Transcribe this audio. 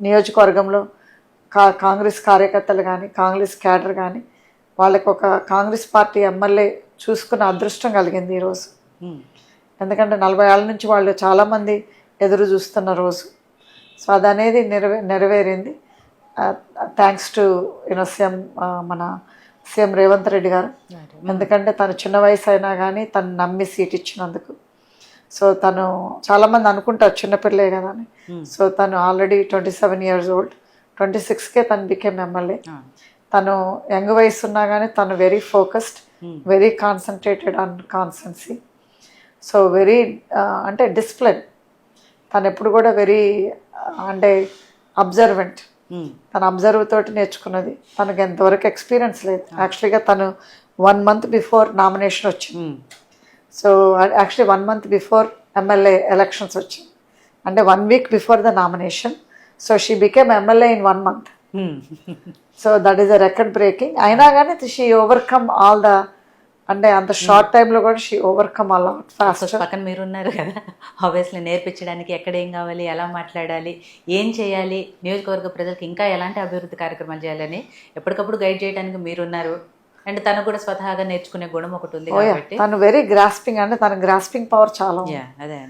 నియోజకవర్గంలో కాంగ్రెస్ కార్యకర్తలు కానీ కాంగ్రెస్ క్యాడర్ కానీ వాళ్ళకి ఒక కాంగ్రెస్ పార్టీ ఎమ్మెల్యే చూసుకున్న అదృష్టం కలిగింది ఈరోజు. ఎందుకంటే 40 ఏళ్ళ నుంచి వాళ్ళు చాలామంది ఎదురు చూస్తున్న రోజు. సో అదనేది నెరవేరింది. థ్యాంక్స్ టు సీఎం, మన సీఎం రేవంత్ రెడ్డి గారు. ఎందుకంటే తను చిన్న వయసు అయినా కానీ తను నమ్మి సీట్ ఇచ్చినందుకు. సో తను చాలామంది అనుకుంటారు చిన్నపిల్లే కదా అని. సో తను ఆల్రెడీ 27 years old, 26కే తను బికేమ్ ఎమ్మెల్యే. తను యంగ్ వయసు ఉన్నా కానీ తను very focused, very concentrated on constituency. So very అంటే డిసిప్లిన్. తను ఎప్పుడు కూడా వెరీ అంటే అబ్జర్వెంట్. తను అబ్జర్వ్ తోటి నేర్చుకున్నది. తనకు ఎంతవరకు ఎక్స్పీరియన్స్ లేదు. యాక్చువల్గా తను 1 month బిఫోర్ నామినేషన్ వచ్చింది. So actually 1 month before MLA elections వచ్చింది, అంటే 1 week before the nomination. So she became MLA in 1 month. So that is a record breaking. అయినా కానీ షీ ఓవర్కమ్ ఆల్ ద, అంటే అంత షార్ట్ టైంలో కూడా షీ ఓవర్కమ్ ఆల్ ఫాస్ట్. పక్కన మీరు ఉన్నారు కదా, ఆబ్వియస్లీ నేర్పించడానికి ఎక్కడ ఏం కావాలి, ఎలా మాట్లాడాలి, ఏం చేయాలి, నియోజకవర్గ ప్రజలకు ఇంకా ఎలాంటి అభివృద్ధి కార్యక్రమాలు చేయాలని ఎప్పటికప్పుడు గైడ్ చేయడానికి మీరున్నారు. అండ్ తను కూడా స్వతహాగా నేర్చుకునే గుణం ఒకటి ఉంది కాబట్టి తను వెరీ గ్రాస్పింగ్, అంటే తన గ్రాస్పింగ్ పవర్ చాలా ఉంది. అదే